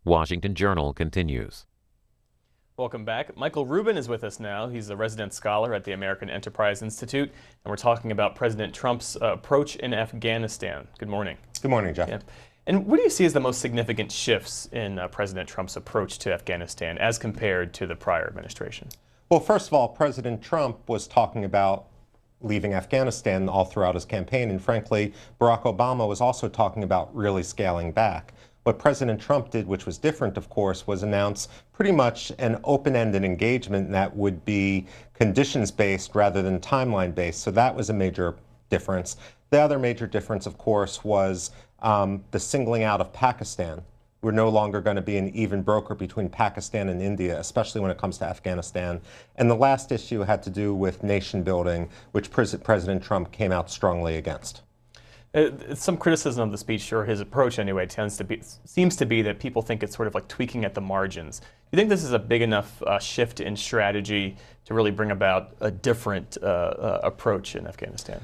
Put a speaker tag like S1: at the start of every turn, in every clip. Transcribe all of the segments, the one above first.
S1: Washington Journal continues.
S2: Welcome back. Michael Rubin is with us now. He's a resident scholar at the American Enterprise Institute, and we're talking about President Trump's approach in Afghanistan. Good morning.
S3: Good morning, Jeff.
S2: Yeah. And what do you see as the most significant shifts in President Trump's approach to Afghanistan as compared to the prior administration?
S3: Well, first of all, President Trump was talking about leaving Afghanistan all throughout his campaign, and frankly, Barack Obama was also talking about really scaling back. What President Trump did, which was different, of course, was announce pretty much an open-ended engagement that would be conditions-based rather than timeline-based. So that was a major difference. The other major difference, of course, was the singling out of Pakistan. We're no longer going to be an even broker between Pakistan and India, especially when it comes to Afghanistan. And the last issue had to do with nation building, which President Trump came out strongly against.
S2: Some criticism of the speech, or his approach anyway, seems to be that people think it's sort of like tweaking at the margins. Do you think this is a big enough shift in strategy to really bring about a different approach in Afghanistan?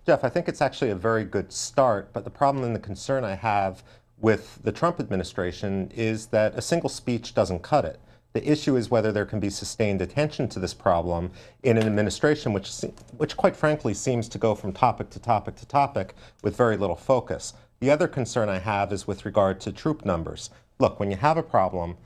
S3: Jeff, I think it's actually a very good start, but the problem and the concern I have with the Trump administration is that a single speech doesn't cut it. The issue is whether there can be sustained attention to this problem in an administration which quite frankly seems to go from topic to topic to topic with very little focus. The other concern I have is with regard to troop numbers. Look, when you have a problem,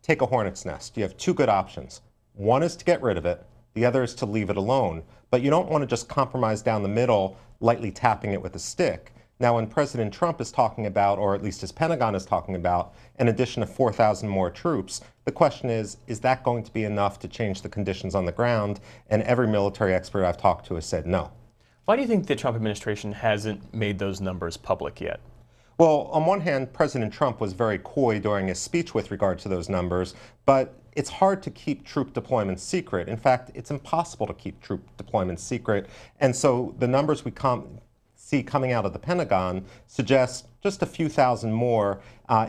S3: take a hornet's nest. You have two good options. One is to get rid of it. The other is to leave it alone. But you don't want to just compromise down the middle, lightly tapping it with a stick. Now, when President Trump is talking about, or at least his Pentagon is talking about, an addition of 4,000 more troops, the question is that going to be enough to change the conditions on the ground? And every military expert I've talked to has said no.
S2: Why do you think the Trump administration hasn't made those numbers public yet?
S3: Well, on one hand, President Trump was very coy during his speech with regard to those numbers, but it's hard to keep troop deployments secret. In fact, it's impossible to keep troop deployments secret. And so the numbers we see coming out of the Pentagon suggest just a few thousand more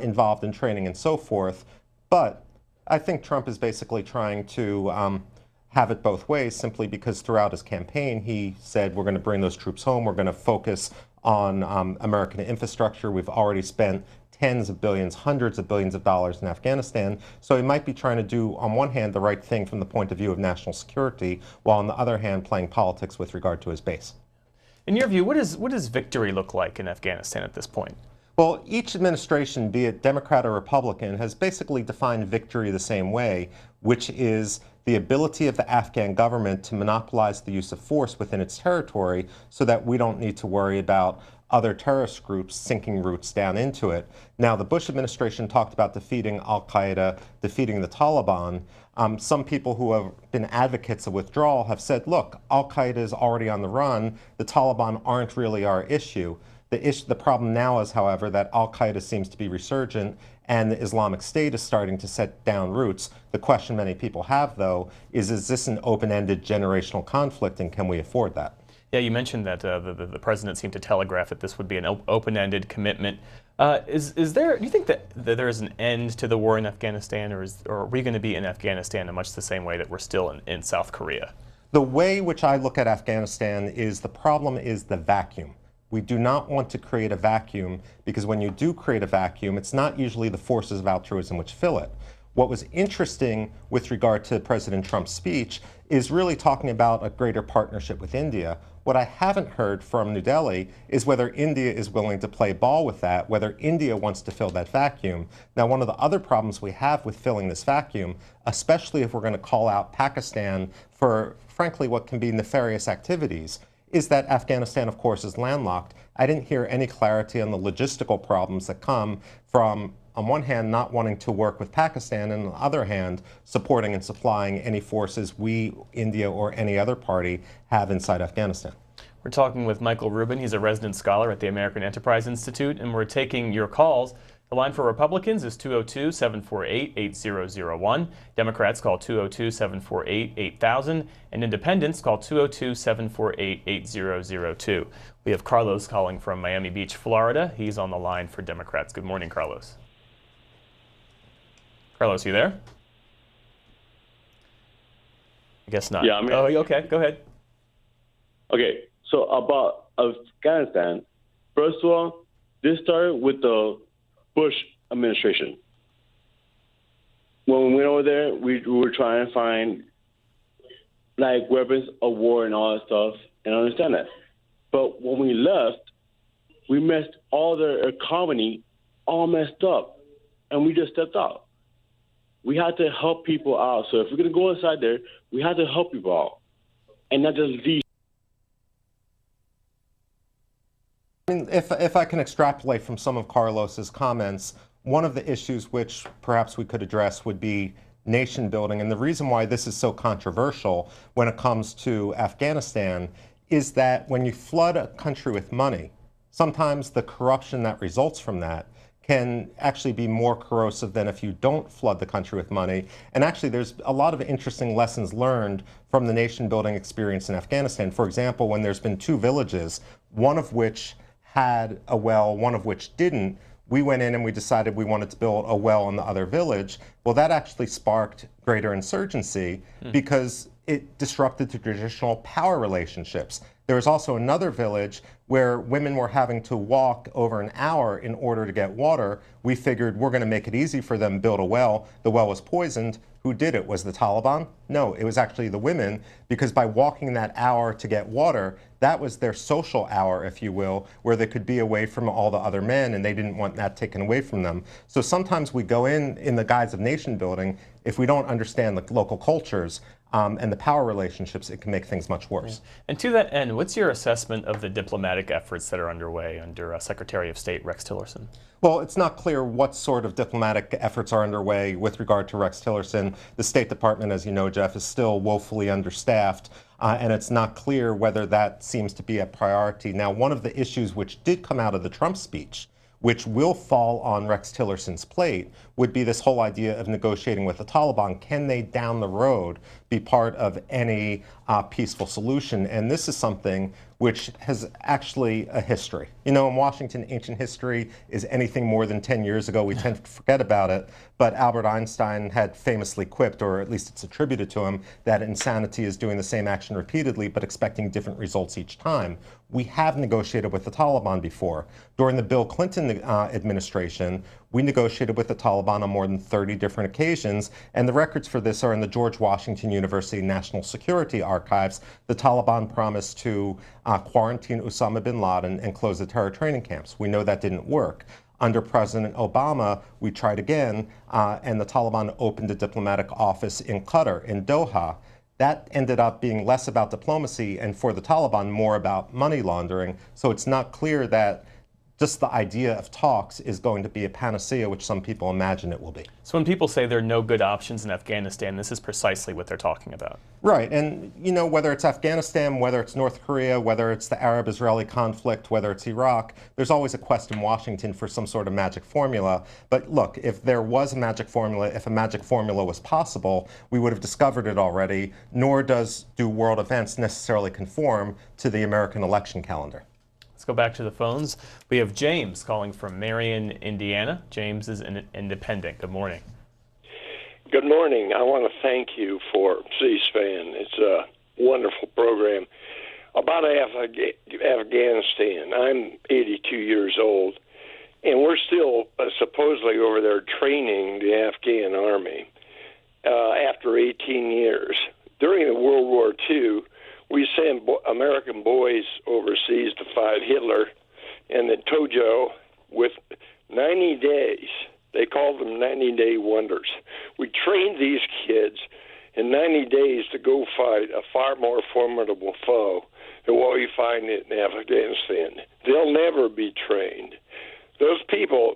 S3: involved in training and so forth. But I think Trump is basically trying to have it both ways, simply because throughout his campaign he said we're going to bring those troops home, we're going to focus on American infrastructure. We've already spent tens of billions, hundreds of billions of dollars in Afghanistan. So he might be trying to do, on one hand, the right thing from the point of view of national security, while on the other hand playing politics with regard to his base.
S2: In your view, what does victory look like in Afghanistan at this point?
S3: Well, each administration, be it Democrat or Republican, has basically defined victory the same way, which is the ability of the Afghan government to monopolize the use of force within its territory so that we don't need to worry about other terrorist groups sinking roots down into it. Now, the Bush administration talked about defeating al-Qaeda, defeating the Taliban. Some people who have been advocates of withdrawal have said, look, al-Qaeda is already on the run. The Taliban aren't really our issue. The problem now is, however, that al-Qaeda seems to be resurgent and the Islamic State is starting to set down roots. The question many people have, though, is this an open-ended generational conflict, and can we afford that?
S2: Yeah, you mentioned that the president seemed to telegraph that this would be an open-ended commitment. Do you think that there is an end to the war in Afghanistan, or are we going to be in Afghanistan in much the same way that we're still in South Korea?
S3: The way which I look at Afghanistan is the problem is the vacuum. We do not want to create a vacuum, because when you do create a vacuum, it's not usually the forces of altruism which fill it. What was interesting with regard to President Trump's speech is really talking about a greater partnership with India. What I haven't heard from New Delhi is whether India is willing to play ball with that, whether India wants to fill that vacuum. Now, one of the other problems we have with filling this vacuum, especially if we're going to call out Pakistan for, frankly, what can be nefarious activities, is that Afghanistan, of course, is landlocked. I didn't hear any clarity on the logistical problems that come from, on one hand, not wanting to work with Pakistan, and on the other hand, supporting and supplying any forces we, India, or any other party have inside Afghanistan.
S2: We're talking with Michael Rubin. He's a resident scholar at the American Enterprise Institute, and we're taking your calls. The line for Republicans is 202-748-8001. Democrats call 202-748-8000. And Independents call 202-748-8002. We have Carlos calling from Miami Beach, Florida. He's on the line for Democrats. Good morning, Carlos. Carlos, you there? I guess not.
S4: Yeah, I'm here.
S2: Oh, okay. Go ahead.
S4: Okay, so about Afghanistan, first of all, this started with the Bush administration. When we went over there, we were trying to find like weapons of war and all that stuff, and I understand that. But when we left, we messed all their economy all messed up, and we just stepped out. We had to help people out. So if we're going to go inside there, we had to help people out, and not just leave.
S3: I mean, if I can extrapolate from some of Carlos's comments, one of the issues which perhaps we could address would be nation building. And the reason why this is so controversial when it comes to Afghanistan is that when you flood a country with money, sometimes the corruption that results from that can actually be more corrosive than if you don't flood the country with money. And actually, there's a lot of interesting lessons learned from the nation building experience in Afghanistan. For example, when there's been 2 villages, one of which had a well, one of which didn't, we went in and we decided we wanted to build a well in the other village. Well, that actually sparked greater insurgency because it disrupted the traditional power relationships. There was also another village where women were having to walk over an hour in order to get water. We figured we're going to make it easy for them, build a well. The well was poisoned. Who did it? Was the Taliban? No, it was actually the women, because by walking that hour to get water, that was their social hour, if you will, where they could be away from all the other men, and they didn't want that taken away from them. So sometimes we go in the guise of nation building. If we don't understand the local cultures and the power relationships, it can make things much worse.
S2: Yeah. And to that end, what's your assessment of the diplomatic efforts that are underway under Secretary of State Rex Tillerson?
S3: Well, it's not clear what sort of diplomatic efforts are underway with regard to Rex Tillerson. The State Department, as you know, Jeff, is still woefully understaffed, and it's not clear whether that seems to be a priority. Now, one of the issues which did come out of the Trump speech, which will fall on Rex Tillerson's plate, would be this whole idea of negotiating with the Taliban. Can they, down the road, be part of any peaceful solution? And this is something which has actually a history. You know, in Washington, ancient history is anything more than 10 years ago. We tend to forget about it. But Albert Einstein had famously quipped, or at least it's attributed to him, that insanity is doing the same action repeatedly but expecting different results each time. We have negotiated with the Taliban before. During the Bill Clinton administration, we negotiated with the Taliban on more than 30 different occasions, and the records for this are in the George Washington University National Security Archives. The Taliban promised to quarantine Osama bin Laden and close the terror training camps. We know that didn't work. Under President Obama, we tried again, and the Taliban opened a diplomatic office in Qatar, in Doha. That ended up being less about diplomacy and, for the Taliban, more about money laundering. So it's not clear that just the idea of talks is going to be a panacea, which some people imagine it will be.
S2: So when people say there are no good options in Afghanistan, this is precisely what they're talking about.
S3: Right. And, you know, whether it's Afghanistan, whether it's North Korea, whether it's the Arab-Israeli conflict, whether it's Iraq, there's always a quest in Washington for some sort of magic formula. But look, if there was a magic formula, if a magic formula was possible, we would have discovered it already, nor do world events necessarily conform to the American election calendar.
S2: Let's go back to the phones. We have James calling from Marion, Indiana. James is an independent. Good morning.
S5: Good morning. I want to thank you for C-SPAN. It's a wonderful program. About Afghanistan, I'm 82 years old, and we're still supposedly over there training the Afghan army after 18 years. During the World War II, we sent American boys overseas to fight Hitler and the Tojo with 90 days. They called them 90-day wonders. We trained these kids in 90 days to go fight a far more formidable foe than what we find in Afghanistan. They'll never be trained. Those people,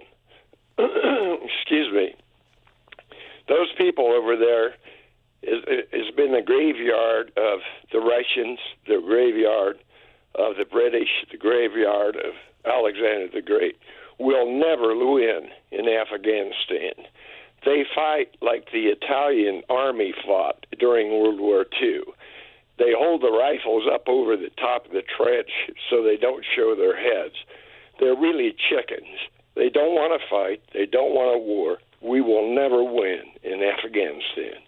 S5: excuse me, those people over there has been the graveyard of the Russians, the graveyard of the British, the graveyard of Alexander the Great. We'll never win in Afghanistan. They fight like the Italian army fought during World War II. They hold the rifles up over the top of the trench so they don't show their heads. They're really chickens. They don't want to fight. They don't want a war. We will never win in Afghanistan.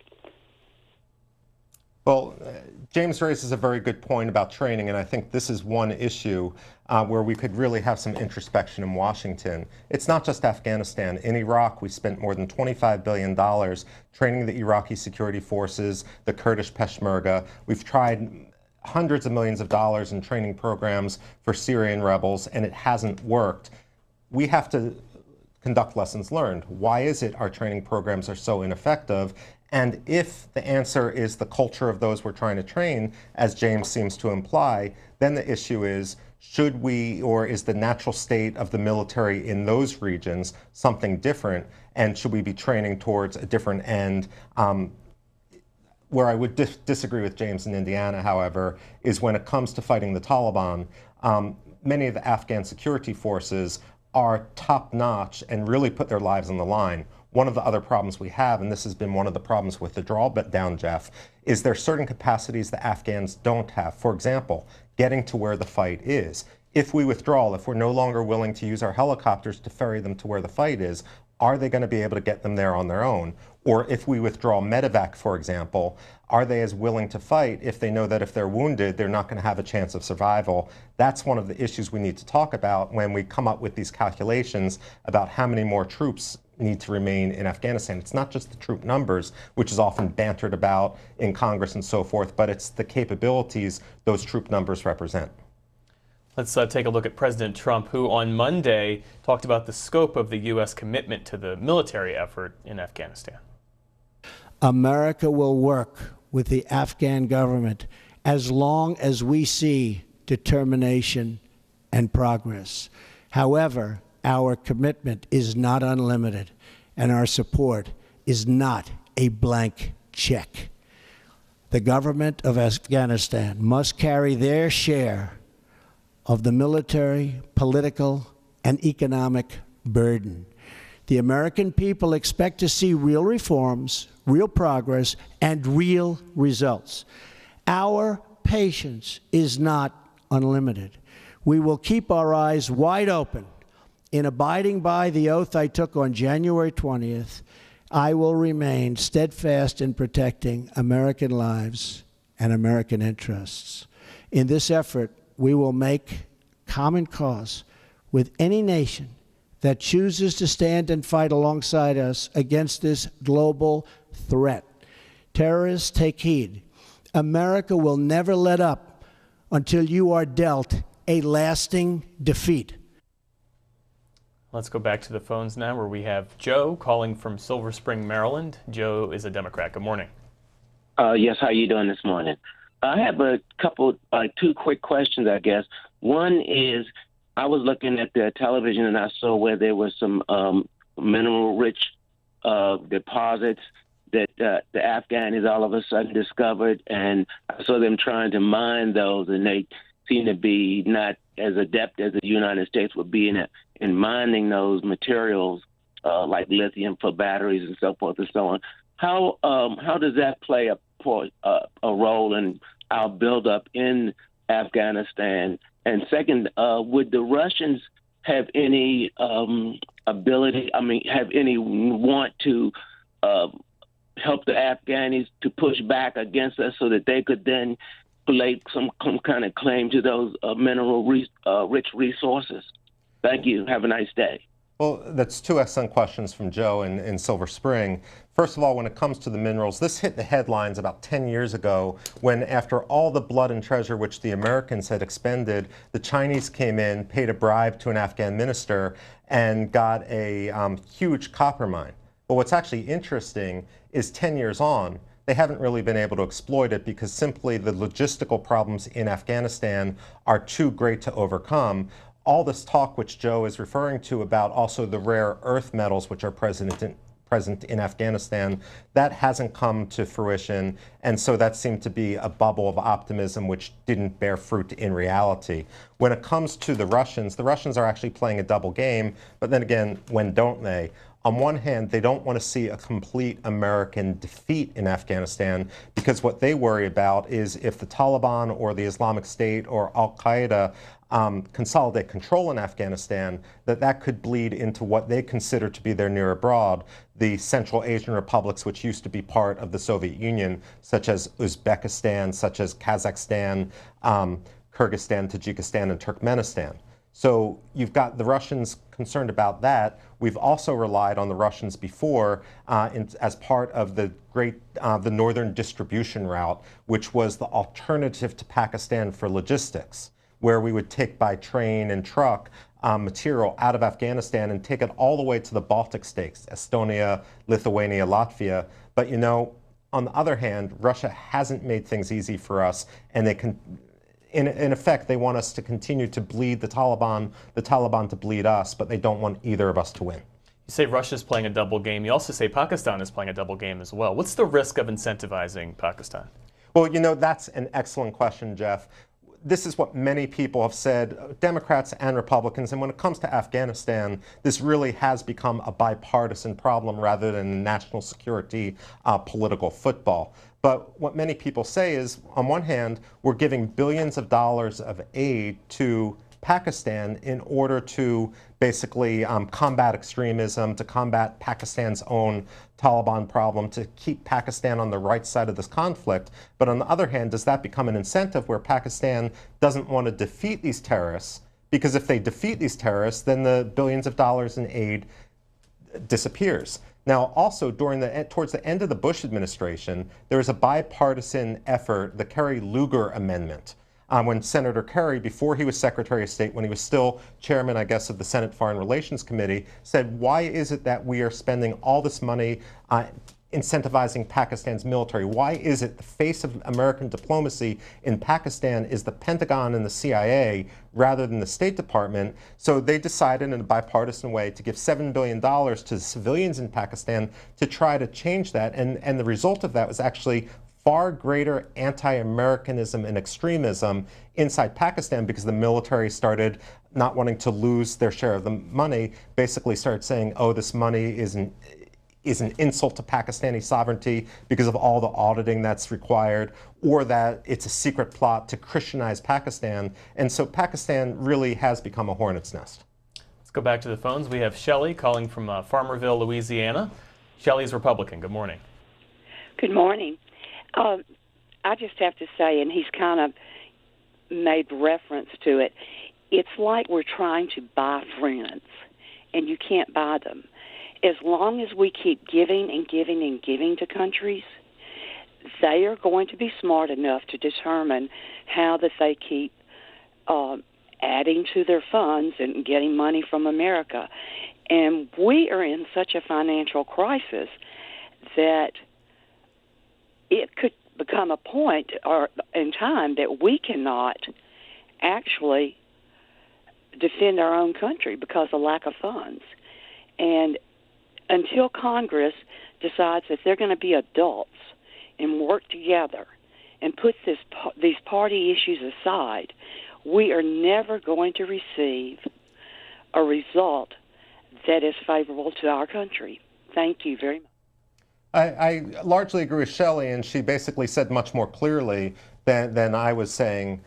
S3: Well, James raises a very good point about training, and I think this is one issue where we could really have some introspection in Washington. It's not just Afghanistan. In Iraq, we spent more than $25 billion training the Iraqi security forces, the Kurdish Peshmerga. We've tried hundreds of millions of dollars in training programs for Syrian rebels, and it hasn't worked. We have to conduct lessons learned. Why is it our training programs are so ineffective? And if the answer is the culture of those we're trying to train, as James seems to imply, then the issue is, should we, or is the natural state of the military in those regions something different? And should we be training towards a different end? Where I would disagree with James in Indiana, however, is when it comes to fighting the Taliban, many of the Afghan security forces are top-notch and really put their lives on the line. One of the other problems we have, and this has been one of the problems with the drawdown, Jeff, is there are certain capacities the Afghans don't have. For example, getting to where the fight is. If we withdraw, if we're no longer willing to use our helicopters to ferry them to where the fight is, are they going to be able to get them there on their own? Or if we withdraw medevac, for example, are they as willing to fight if they know that if they're wounded, they're not going to have a chance of survival? That's one of the issues we need to talk about when we come up with these calculations about how many more troops need to remain in Afghanistan. It's not just the troop numbers, which is often bantered about in Congress and so forth, but it's the capabilities those troop numbers represent.
S2: Let's take a look at President Trump, who on Monday talked about the scope of the U.S. commitment to the military effort in Afghanistan.
S6: America will work with the Afghan government as long as we see determination and progress. However, our commitment is not unlimited, and our support is not a blank check. The government of Afghanistan must carry their share of the military, political, and economic burden. The American people expect to see real reforms, real progress, and real results. Our patience is not unlimited. We will keep our eyes wide open. In abiding by the oath I took on January 20th, I will remain steadfast in protecting American lives and American interests. In this effort, we will make common cause with any nation that chooses to stand and fight alongside us against this global threat. Terrorists, take heed. America will never let up until you are dealt a lasting defeat.
S2: Let's go back to the phones now, where we have Joe calling from Silver Spring, Maryland. Joe is a Democrat. Good morning.
S7: Yes, how are you doing this morning? I have a couple, two quick questions, I guess. One is, I was looking at the television and I saw where there was some mineral-rich deposits that the Afghans all of a sudden discovered, and I saw them trying to mine those, and they seem to be not as adept as the United States would be in mining those materials, like lithium for batteries and so forth and so on. How does that play a role in our buildup in Afghanistan? And second, would the Russians have any ability, have any want to help the Afghans to push back against us so that they could then lay some kind of claim to those mineral-rich resources? Thank you. Have a nice day.
S3: Well, that's two excellent questions from Joe in Silver Spring. First of all, when it comes to the minerals, this hit the headlines about 10 years ago when, after all the blood and treasure which the Americans had expended, the Chinese came in, paid a bribe to an Afghan minister, and got a huge copper mine. But what's actually interesting is 10 years on, they haven't really been able to exploit it because simply the logistical problems in Afghanistan are too great to overcome. All this talk which Joe is referring to about also the rare earth metals which are present in Afghanistan, that hasn't come to fruition, and so that seemed to be a bubble of optimism which didn't bear fruit in reality. When it comes to the Russians are actually playing a double game, but then again, when don't they? On one hand, they don't want to see a complete American defeat in Afghanistan because what they worry about is if the Taliban or the Islamic State or Al-Qaeda consolidate control in Afghanistan, that could bleed into what they consider to be their near abroad, the Central Asian republics which used to be part of the Soviet Union, such as Uzbekistan, such as Kazakhstan, Kyrgyzstan, Tajikistan, and Turkmenistan. So you've got the Russians concerned about that. We've also relied on the Russians before as part of the the northern distribution route, which was the alternative to Pakistan for logistics, where we would take by train and truck material out of Afghanistan and take it all the way to the Baltic states, Estonia, Lithuania, Latvia. But you know, on the other hand, Russia hasn't made things easy for us, and they can. In effect, they want us to continue to bleed the Taliban to bleed us, but they don't want either of us to win.
S2: You say Russia's playing a double game. You also say Pakistan is playing a double game as well. What's the risk of incentivizing Pakistan?
S3: Well, you know, that's an excellent question, Jeff. This is what many people have said, Democrats and Republicans, and when it comes to Afghanistan, this really has become a bipartisan problem rather than a national security political football. But what many people say is, on one hand, we're giving billions of dollars of aid to Pakistan in order to basically combat extremism, to combat Pakistan's own Taliban problem, to keep Pakistan on the right side of this conflict. But on the other hand, does that become an incentive where Pakistan doesn't want to defeat these terrorists? Because if they defeat these terrorists, then the billions of dollars in aid disappears. Now, also, towards the end of the Bush administration, there was a bipartisan effort, the Kerry-Lugar Amendment, when Senator Kerry, before he was Secretary of State, when he was still chairman, I guess, of the Senate Foreign Relations Committee, said, why is it that we are spending all this money incentivizing Pakistan's military? Why is it the face of American diplomacy in Pakistan is the Pentagon and the CIA rather than the State Department? So they decided in a bipartisan way to give $7 billion to the civilians in Pakistan to try to change that. And the result of that was actually far greater anti-Americanism and extremism inside Pakistan because the military started not wanting to lose their share of the money, basically started saying, oh, this money is an insult to Pakistani sovereignty because of all the auditing that's required, or that it's a secret plot to Christianize Pakistan. And so Pakistan really has become a hornet's nest.
S2: Let's go back to the phones. We have Shelley calling from Farmerville, Louisiana. Shelley's Republican. Good morning.
S8: Good morning. I just have to say, and he's kind of made reference to it, it's like we're trying to buy friends, and you can't buy them. As long as we keep giving and giving and giving to countries, they are going to be smart enough to determine how that they keep adding to their funds and getting money from America. And we are in such a financial crisis that it could become a point in time that we cannot actually defend our own country because of lack of funds. And until Congress decides that they're going to be adults and work together and put these party issues aside, we are never going to receive a result that is favorable to our country. Thank you very much.
S3: I largely agree with Shelley, and she basically said much more clearly than I was saying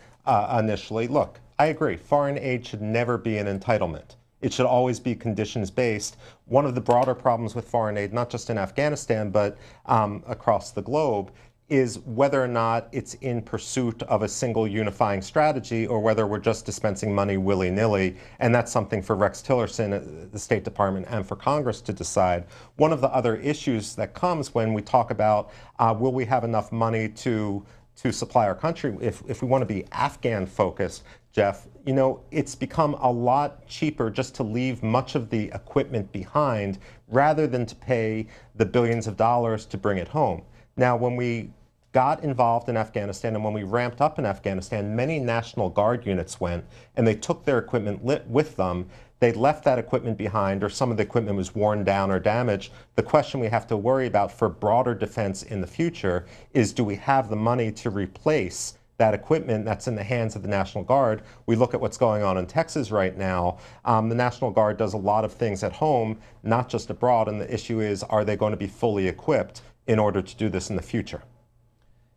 S3: initially. Look, I agree. Foreign aid should never be an entitlement. It should always be conditions-based. One of the broader problems with foreign aid, not just in Afghanistan, but across the globe, is whether or not it's in pursuit of a single unifying strategy or whether we're just dispensing money willy-nilly. And that's something for Rex Tillerson at the State Department and for Congress to decide. One of the other issues that comes when we talk about will we have enough money to supply our country, if we want to be Afghan-focused, Jeff, you know, it's become a lot cheaper just to leave much of the equipment behind rather than to pay the billions of dollars to bring it home. Now, when we got involved in Afghanistan and when we ramped up in Afghanistan, many National Guard units went and they took their equipment with them. They left that equipment behind, or some of the equipment was worn down or damaged. The question we have to worry about for broader defense in the future is, do we have the money to replace that equipment that's in the hands of the National Guard. We look at what's going on in Texas right now. The National Guard does a lot of things at home, not just abroad, and the issue is, are they going to be fully equipped in order to do this in the future?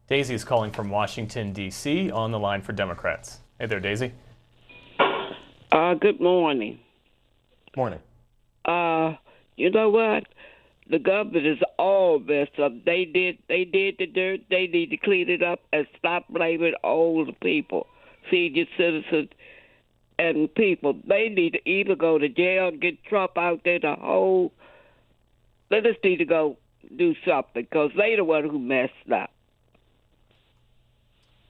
S2: Daisy is calling from Washington, D.C., on the line for Democrats. Hey there, Daisy.
S9: Good morning.
S3: Morning.
S9: You know what? The government is all messed up. They did the dirt. They need to clean it up and stop blaming all the people, senior citizens and people. They need to either go to jail and get Trump out there the whole. They just need to go do something because they the one who messed up.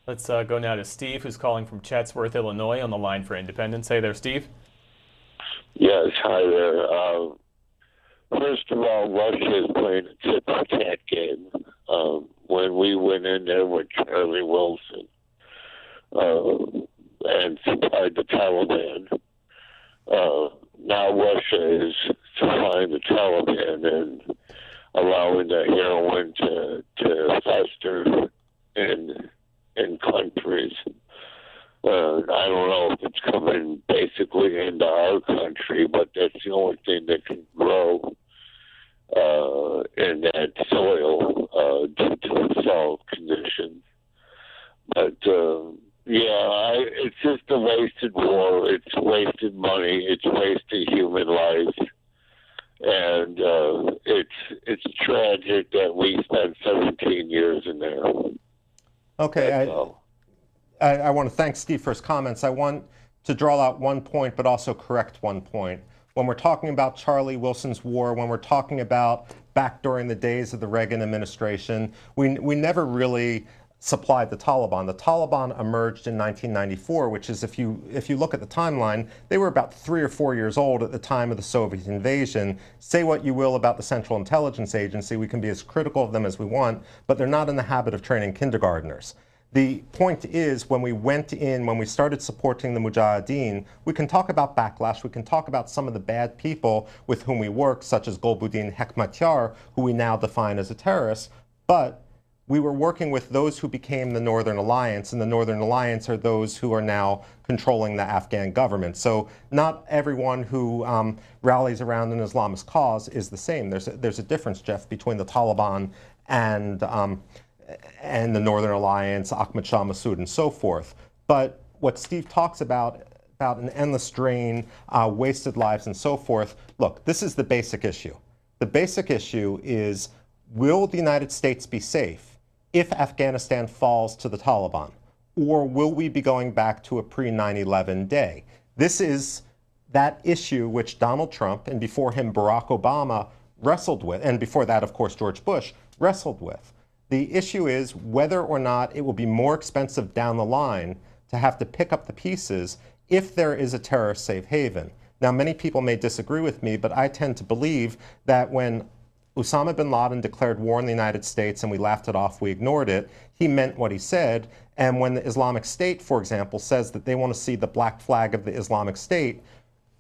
S2: Let's go now to Steve, who's calling from Chatsworth, Illinois, on the line for Independence. Hey there, Steve.
S5: Yes, hi there. First of all, Russia is playing a tit-for-tat game. When we went in there with Charlie Wilson and supplied the Taliban, now Russia is supplying the Taliban and allowing the heroin to fester in countries. I don't know if it's coming basically into our country, but that's the only thing that can grow in that soil due to the salt conditions. But it's just a wasted war. It's wasted money. It's wasted human life, and it's tragic that we spent 17 years in there.
S3: Okay. I want to thank Steve for his comments. I want to draw out one point, but also correct one point. When we're talking about Charlie Wilson's war, when we're talking about back during the days of the Reagan administration, we never really supplied the Taliban. The Taliban emerged in 1994, which is, if you look at the timeline, they were about 3 or 4 years old at the time of the Soviet invasion. Say what you will about the Central Intelligence Agency, we can be as critical of them as we want, but they're not in the habit of training kindergartners. The point is, when we went in, when we started supporting the Mujahideen, we can talk about backlash, we can talk about some of the bad people with whom we work, such as Golbuddin Hekmatyar, who we now define as a terrorist, but we were working with those who became the Northern Alliance, and the Northern Alliance are those who are now controlling the Afghan government. So not everyone who rallies around an Islamist cause is the same. There's a difference, Jeff, between the Taliban and the Northern Alliance, Ahmad Shah Massoud, and so forth. But what Steve talks about an endless drain, wasted lives, and so forth, look, this is the basic issue. The basic issue is, will the United States be safe if Afghanistan falls to the Taliban? Or will we be going back to a pre-9/11 day? This is that issue which Donald Trump, and before him Barack Obama, wrestled with, and before that, of course, George Bush, wrestled with. The issue is whether or not it will be more expensive down the line to have to pick up the pieces if there is a terrorist safe haven. Now, many people may disagree with me, but I tend to believe that when Osama bin Laden declared war on the United States and we laughed it off, we ignored it, he meant what he said. And when the Islamic State, for example, says that they want to see the black flag of the Islamic State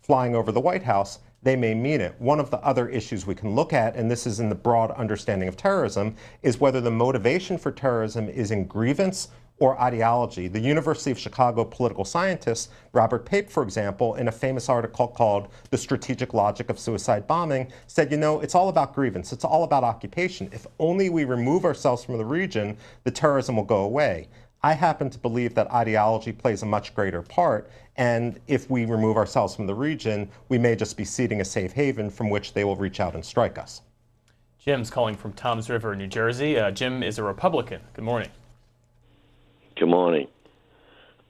S3: flying over the White House, they may mean it. One of the other issues we can look at, and this is in the broad understanding of terrorism, is whether the motivation for terrorism is in grievance or ideology. The University of Chicago political scientist Robert Pape, for example, in a famous article called The Strategic Logic of Suicide Bombing, said, you know, it's all about grievance. It's all about occupation. If only we remove ourselves from the region, the terrorism will go away. I happen to believe that ideology plays a much greater part, and if we remove ourselves from the region, we may just be seeding a safe haven from which they will reach out and strike us.
S2: Jim's calling from Toms River, New Jersey. Jim is a Republican. Good morning.
S10: Good morning.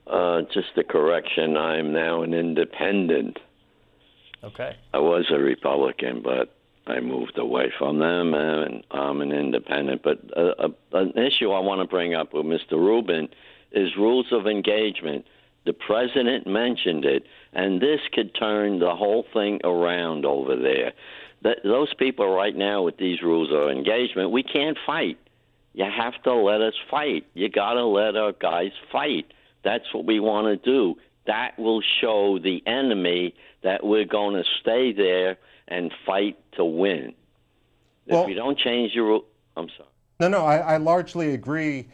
S10: Just a correction, I'm now an independent.
S2: Okay.
S10: I was a Republican, but I moved away from them, and I'm an independent. But an issue I want to bring up with Mr. Rubin is rules of engagement. The president mentioned it, and this could turn the whole thing around over there. Those people right now with these rules of engagement, we can't fight. You have to let us fight. You got to let our guys fight. That's what we want to do. That will show the enemy that we're going to stay there and fight to win. If we don't change your rule, I'm sorry.
S3: No, I largely agree.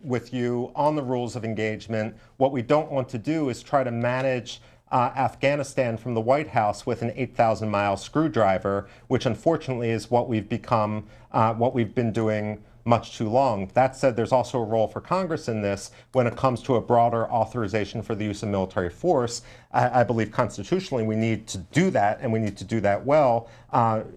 S3: with you on the rules of engagement. What we don't want to do is try to manage Afghanistan from the White House with an 8,000-mile screwdriver, which unfortunately is what we've become, what we've been doing much too long. That said, there's also a role for Congress in this when it comes to a broader authorization for the use of military force. I believe constitutionally we need to do that, and we need to do that well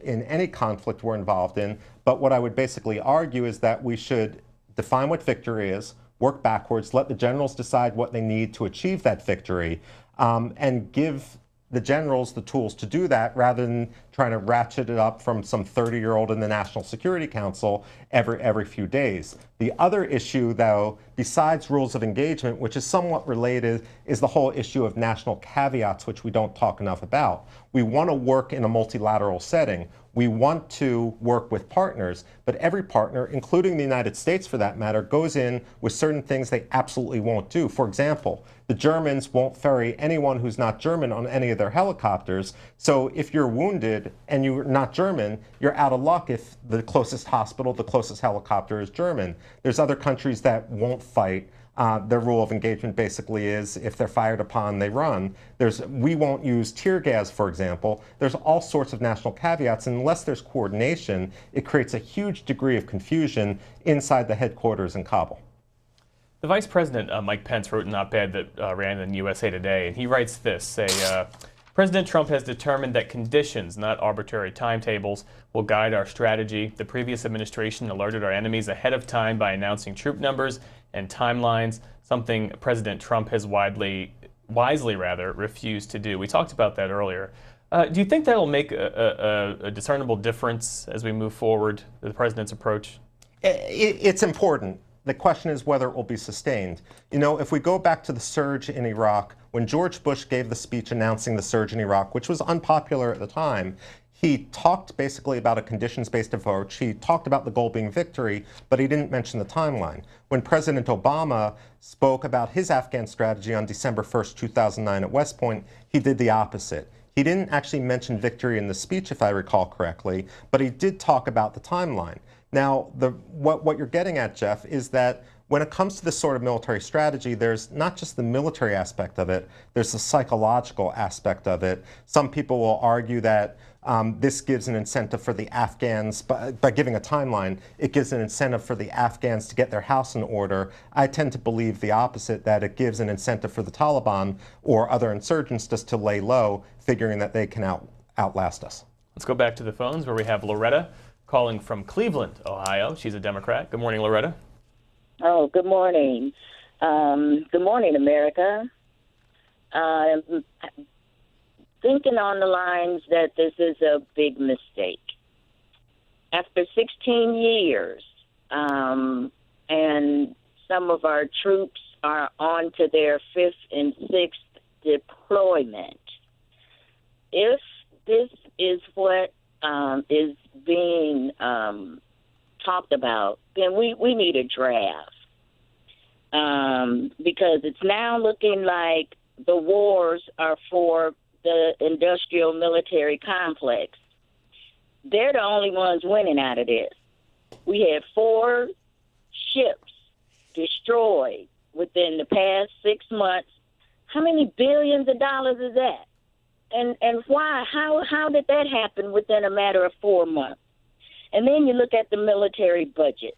S3: in any conflict we're involved in. But what I would basically argue is that we should define what victory is, work backwards, let the generals decide what they need to achieve that victory, and give the generals the tools to do that rather than trying to ratchet it up from some 30-year-old in the National Security Council every few days. The other issue, though, besides rules of engagement, which is somewhat related, is the whole issue of national caveats, which we don't talk enough about. We want to work in a multilateral setting. We want to work with partners, but every partner, including the United States for that matter, goes in with certain things they absolutely won't do. For example, the Germans won't ferry anyone who's not German on any of their helicopters. So if you're wounded and you're not German, you're out of luck if the closest hospital, the closest helicopter is German. There's other countries that won't fight. Their rule of engagement basically is if they're fired upon, they run. We won't use tear gas, for example. There's all sorts of national caveats. And unless there's coordination, it creates a huge degree of confusion inside the headquarters in Kabul.
S2: The Vice President, Mike Pence, wrote an op-ed that ran in USA Today, and he writes this, President Trump has determined that conditions, not arbitrary timetables, will guide our strategy. The previous administration alerted our enemies ahead of time by announcing troop numbers and timelines, something President Trump has wisely refused to do. We talked about that earlier. Do you think that will make a discernible difference as we move forward, the president's approach?
S3: It's important. The question is whether it will be sustained. You know, if we go back to the surge in Iraq, when George Bush gave the speech announcing the surge in Iraq, which was unpopular at the time, he talked basically about a conditions-based approach. He talked about the goal being victory, but he didn't mention the timeline. When President Obama spoke about his Afghan strategy on December 1st, 2009 at West Point, he did the opposite. He didn't actually mention victory in the speech, if I recall correctly, but he did talk about the timeline. Now, what you're getting at, Jeff, is that when it comes to this sort of military strategy, there's not just the military aspect of it, there's the psychological aspect of it. Some people will argue that this gives an incentive for the Afghans, by giving a timeline, it gives an incentive for the Afghans to get their house in order. I tend to believe the opposite, that it gives an incentive for the Taliban or other insurgents just to lay low, figuring that they can outlast us.
S2: Let's go back to the phones where we have Loretta calling from Cleveland, Ohio. She's a Democrat. Good morning, Loretta.
S11: Oh, good morning. Good morning, America. Thinking on the lines that this is a big mistake. After 16 years, and some of our troops are on to their 5th and 6th deployment, if this is what is being talked about, then we need a draft. Because it's now looking like the wars are for the industrial military complex. They're the only ones winning out of this. We had 4 ships destroyed within the past 6 months. How many billions of dollars is that? And why? How did that happen within a matter of 4 months? And then you look at the military budget.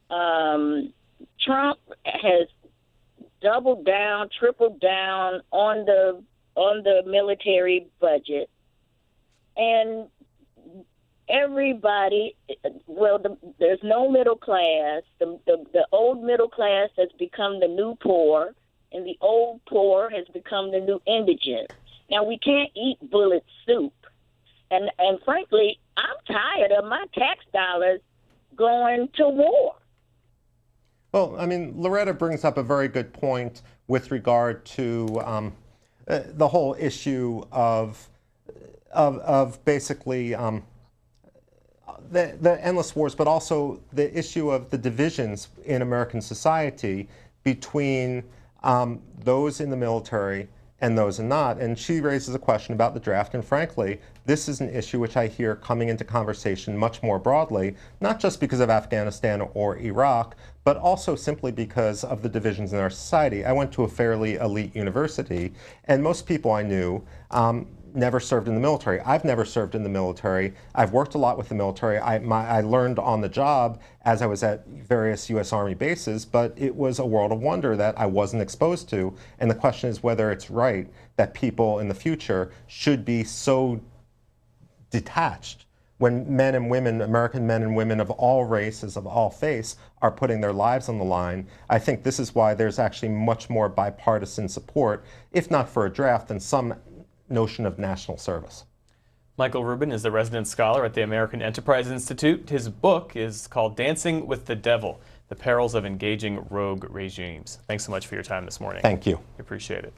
S11: Trump has doubled down, tripled down on the military budget, and everybody. There's no middle class. The old middle class has become the new poor, and the old poor has become the new indigent. Now, we can't eat bullet soup. And frankly, I'm tired of my tax dollars going to war.
S3: Well, I mean, Loretta brings up a very good point with regard to the whole issue of basically the endless wars, but also the issue of the divisions in American society between those in the military and those are not. And she raises a question about the draft, and frankly, this is an issue which I hear coming into conversation much more broadly, not just because of Afghanistan or Iraq, but also simply because of the divisions in our society. I went to a fairly elite university, and most people I knew never served in the military. I've never served in the military. I've worked a lot with the military. I learned on the job as I was at various U.S. Army bases, but it was a world of wonder that I wasn't exposed to. And the question is whether it's right that people in the future should be so detached when men and women, American men and women of all races, of all faiths, are putting their lives on the line. I think this is why there's actually much more bipartisan support, if not for a draft, than some notion of national service.
S2: Michael Rubin is the resident scholar at the American Enterprise Institute. His book is called Dancing with the Devil, The Perils of Engaging Rogue Regimes. Thanks so much for your time this morning.
S3: Thank you.
S2: Appreciate it.